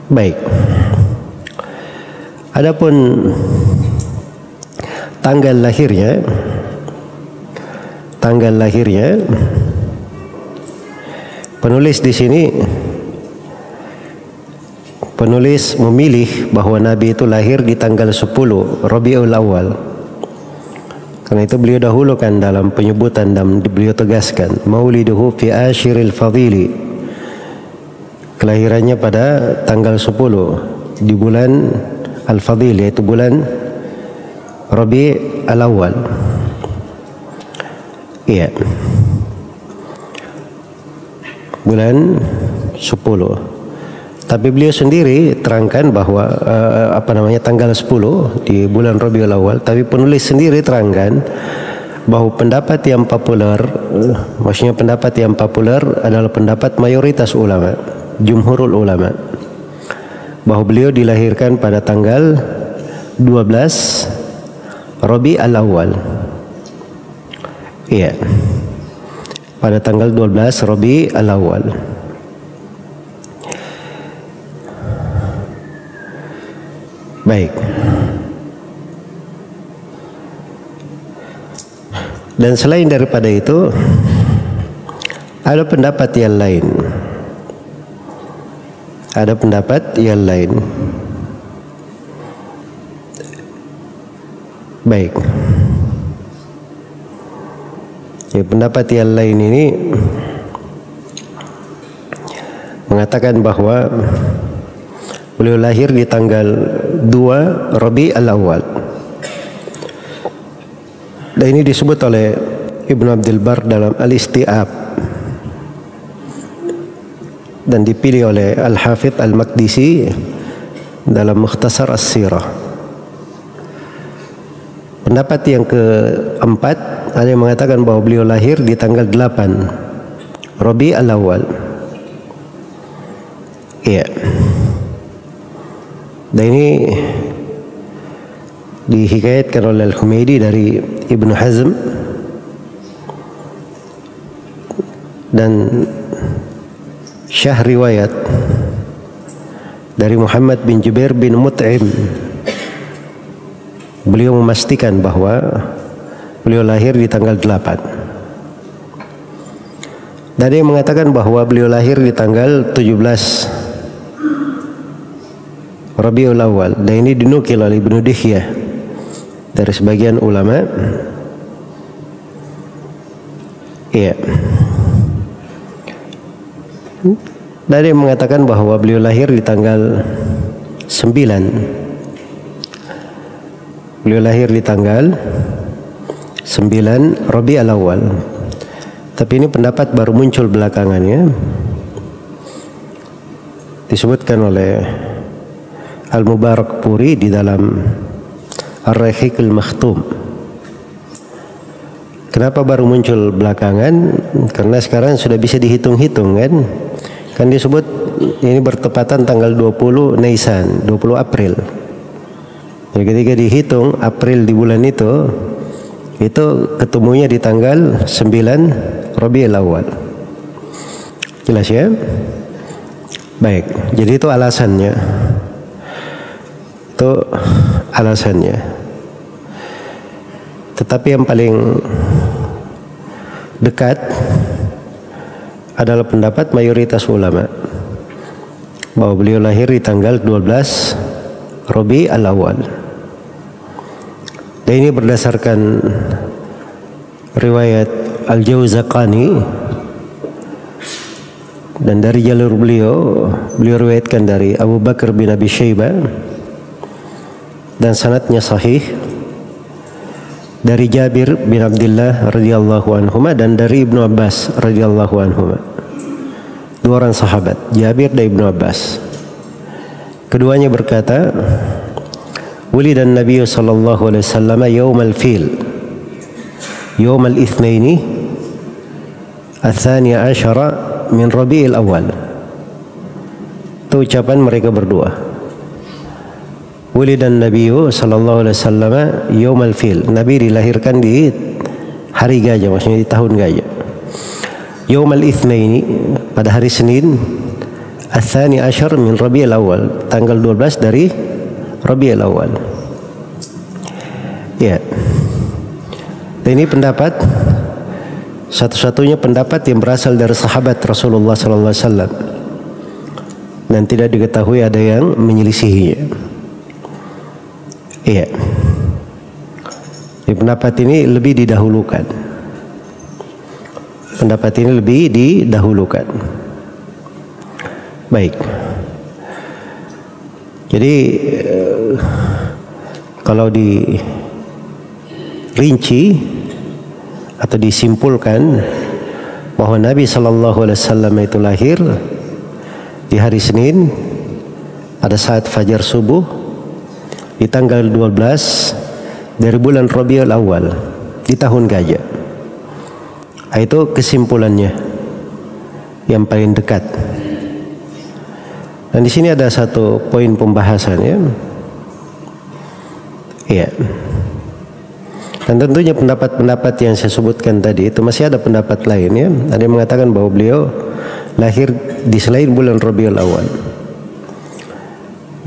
Baik. Adapun tanggal lahirnya penulis di sini memilih bahwa Nabi itu lahir di tanggal 10 Rabiul Awal. Karena itu beliau dahulukan dalam penyebutan dan beliau tegaskan mauliduhu fi ashiril fadili, kelahirannya pada tanggal 10 di bulan Al-Fadil, yaitu bulan Rabiul Awal. Iya, bulan 10. Tapi beliau sendiri terangkan bahwa tanggal 10 di bulan Rabiul Awal. Tapi penulis sendiri terangkan bahwa pendapat yang populer, maksudnya pendapat yang populer adalah pendapat mayoritas ulama, jumhurul ulama, bahwa beliau dilahirkan pada tanggal 12 Rabiul Awal. Iya, pada tanggal 12 Rabiul Awal. Baik. Dan selain daripada itu, ada pendapat yang lain. Baik. Ya, pendapat yang lain ini mengatakan bahwa beliau lahir di tanggal 2 Rabiul Awal. Dan ini disebut oleh Ibnu Abdul Bar dalam Al-Isti'ab dan dipilih oleh Al-Hafidh Al-Maqdisi dalam Mukhtasar As-Sirah. Pendapat yang keempat, ada yang mengatakan bahwa beliau lahir di tanggal 8 Rabiul Awal. Iya. Dan ini dihikayatkan oleh Al-Humaydi dari Ibnu Hazm dan syah riwayat dari Muhammad bin Jubair bin Mut'im. Beliau memastikan bahwa beliau lahir di tanggal 8. Dan dia mengatakan bahwa beliau lahir di tanggal 17 Rabiul Awal. Dan ini dinukil oleh Ibnu Dihyah dari sebagian ulama. Iya. Dan dia mengatakan bahwa beliau lahir di tanggal 9. Beliau lahir di tanggal 9 Rabiul Awal. Tapi ini pendapat baru muncul belakangannya. Disebutkan oleh Al-Mubarak Puri di dalam Ar-Rahiqul Makhtum. Kenapa baru muncul belakangan? Karena sekarang sudah bisa dihitung-hitung kan? Kan disebut ini bertepatan tanggal 20 Nisan, 20 April. Jadi ketika dihitung April di bulan itu ketemunya di tanggal 9 Rabiul Awal. Jelas ya? Baik, jadi itu alasannya. Tetapi yang paling dekat adalah pendapat mayoritas ulama bahwa beliau lahir di tanggal 12 Rabiul Awal. Dan ini berdasarkan riwayat Al-Jawzaqani, dan dari jalur beliau riwayatkan dari Abu Bakar bin Abi Syaibah dan sanadnya sahih dari Jabir bin Abdullah radhiyallahu anhuma dan dari Ibnu Abbas radhiyallahu anhuma. Dua orang sahabat, Jabir dan Ibnu Abbas. Keduanya berkata, "Wulidan Nabi sallallahu alaihi wasallam yaumal fil, yaumal itsnaini, ats-tsani asyara min Rabiul Awal." Itu ucapan mereka berdua. Wulidan Nabi sallallahu alaihi wasallam yaumal fil. Nabi dilahirkan di hari gajah, maksudnya di tahun gajah. Yaumal itsnaini, pada hari Senin, Ats-tsani asyar min Rabiul Awal, tanggal 12 dari Rabiul Awal. Ya. Ini pendapat satu-satunya pendapat yang berasal dari sahabat Rasulullah sallallahu alaihi wasallam. Dan tidak diketahui ada yang menyelisihinya. Iya. Di pendapat ini lebih didahulukan. Pendapat ini lebih didahulukan. Baik. Jadi kalau dirinci atau disimpulkan bahwa Nabi Sallallahu Alaihi Wasallam itu lahir di hari Senin pada saat fajar subuh di tanggal 12 dari bulan Rabiul Awal di tahun gajah. Itu kesimpulannya yang paling dekat. Dan di sini ada satu poin pembahasan ya. Iya. Dan tentunya pendapat-pendapat yang saya sebutkan tadi itu masih ada pendapat lain ya. Ada yang mengatakan bahwa beliau lahir di selain bulan Rabiul Awal.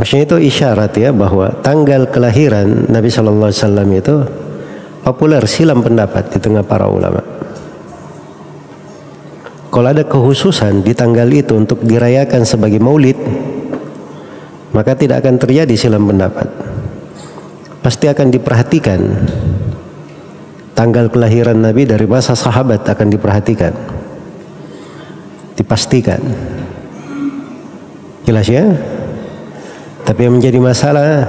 Maksudnya itu isyarat ya bahwa tanggal kelahiran Nabi Sallallahu Alaihi Wasallam itu populer, silam pendapat di tengah para ulama. Kalau ada kekhususan di tanggal itu untuk dirayakan sebagai maulid, maka tidak akan terjadi silam pendapat. Pasti akan diperhatikan. Tanggal kelahiran Nabi dari masa sahabat akan diperhatikan, dipastikan. Jelas ya? Tapi yang menjadi masalah,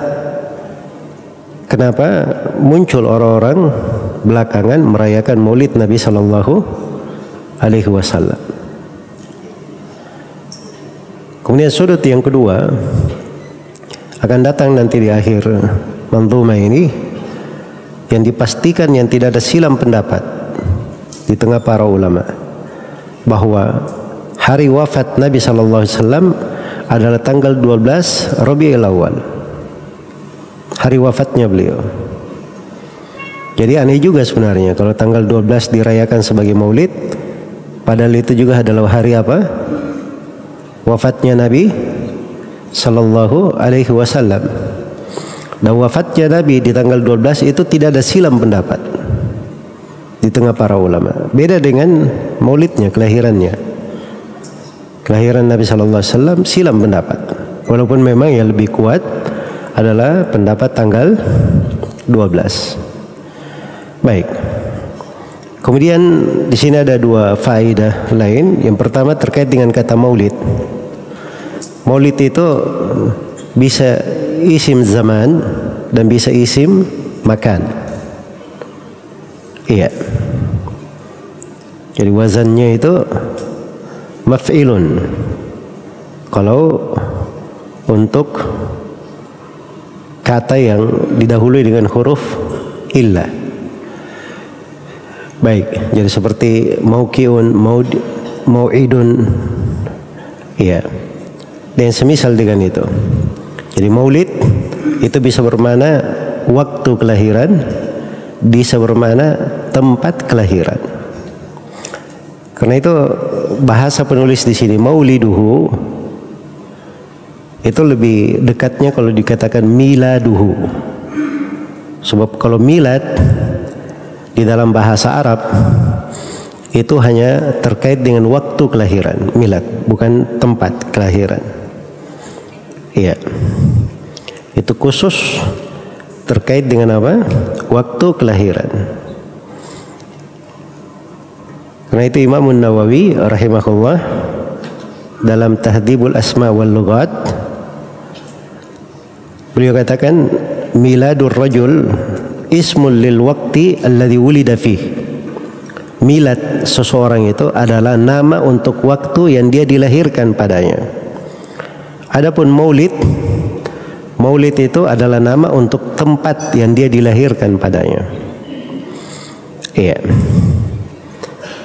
kenapa muncul orang-orang belakangan merayakan maulid Nabi Sallallahu Alaihi Wasallam. Kemudian sudut yang kedua akan datang nanti di akhir manzumah ini, yang dipastikan yang tidak ada silam pendapat di tengah para ulama bahwa hari wafat Nabi Sallallahu Alaihi Wasallam adalah tanggal 12 Rabiul Awal, hari wafatnya beliau. Jadi aneh juga sebenarnya kalau tanggal 12 dirayakan sebagai maulid, padahal itu juga adalah hari apa? Wafatnya Nabi Sallallahu Alaihi Wasallam. Dan wafatnya Nabi di tanggal 12 itu tidak ada silam pendapat di tengah para ulama. Beda dengan maulidnya, kelahirannya. Kelahiran Nabi Sallallahu Alaihi Wasallam silam pendapat. Walaupun memang yang lebih kuat adalah pendapat tanggal 12. Baik. Kemudian di sini ada dua faedah lain. Yang pertama terkait dengan kata maulid. Maulid itu bisa isim zaman dan bisa isim makan. Iya. Jadi wazannya itu maf'ilun kalau untuk kata yang didahului dengan huruf illa. Baik, jadi seperti mauqiun, mau'idun, ya, dan semisal dengan itu. Jadi maulid itu bisa bermakna waktu kelahiran, bisa bermakna tempat kelahiran. Karena itu bahasa penulis di sini mauliduhu itu lebih dekatnya kalau dikatakan miladuhu. Sebab kalau milad di dalam bahasa Arab itu hanya terkait dengan waktu kelahiran, milad, bukan tempat kelahiran. Iya. Itu khusus terkait dengan apa? Waktu kelahiran. Karena itu Imam Nawawi rahimahullah dalam Tahdhibul Asma wal Lughat beliau katakan miladur rajul ismul lil waqti alladhi wulida fih. Milad seseorang itu adalah nama untuk waktu yang dia dilahirkan padanya. Adapun maulid, maulid itu adalah nama untuk tempat yang dia dilahirkan padanya. Iya.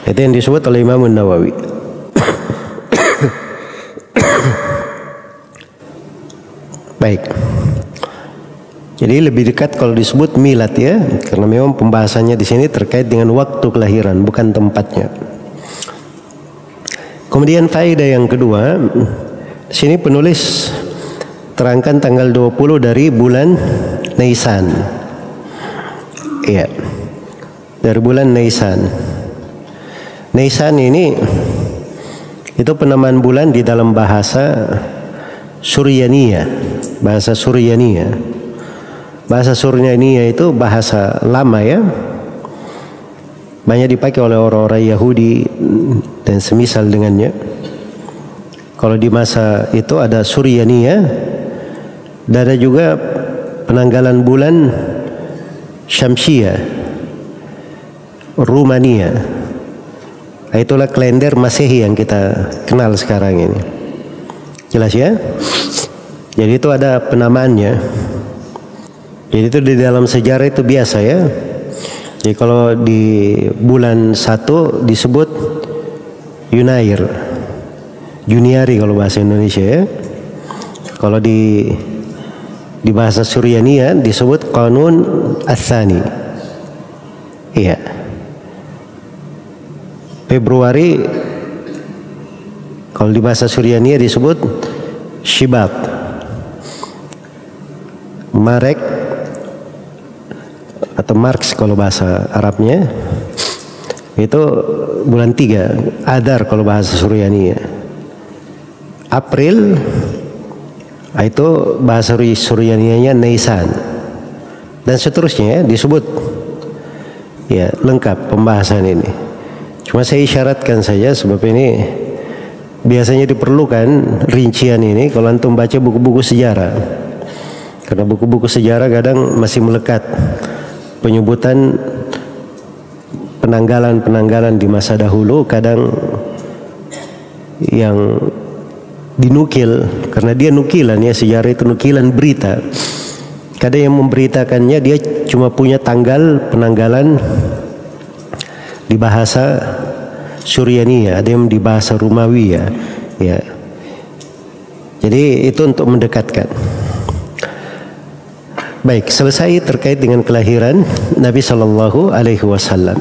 Itu yang disebut oleh Imam Nawawi. Baik. Jadi lebih dekat kalau disebut milad ya, karena memang pembahasannya di sini terkait dengan waktu kelahiran, bukan tempatnya. Kemudian faedah yang kedua, Sini penulis terangkan tanggal 20 dari bulan Nisan. Iya. Dari bulan Nisan. Nisan ini itu penamaan bulan di dalam bahasa Suryaniyah. Bahasa Suryaniyah. Bahasa Suryaniyah itu bahasa lama ya. Banyak dipakai oleh orang-orang Yahudi dan semisal dengannya. Kalau di masa itu ada Suryaniyah, dan ada juga penanggalan bulan Syamsiyah, Rumania. Itulah kalender Masehi yang kita kenal sekarang ini. Jelas ya? Jadi itu ada penamaannya. Jadi itu di dalam sejarah itu biasa ya. Jadi kalau di bulan 1 disebut Yunair, Juniari kalau bahasa Indonesia ya. Kalau di bahasa Suryaniyah disebut Qanun Ats-Tsani. Iya. Februari kalau di bahasa Suryaniyah disebut Shibab. Maret atau March kalau bahasa Arabnya itu bulan 3, Adar kalau bahasa Suryaniyah. April itu bahasa Suryaniyahnya Nisan, dan seterusnya ya, disebut ya lengkap pembahasan ini. Cuma saya isyaratkan saja sebab ini biasanya diperlukan rincian ini kalau antum baca buku-buku sejarah, karena buku-buku sejarah kadang masih melekat penyebutan penanggalan-penanggalan di masa dahulu, kadang yang dinukil karena dia nukilan ya, sejarah itu nukilan berita. Kadang yang memberitakannya dia cuma punya tanggal penanggalan di bahasa Suryaniyah, ada yang di bahasa Romawi ya. Jadi itu untuk mendekatkan. Baik, selesai terkait dengan kelahiran Nabi Sallallahu Alaihi Wasallam.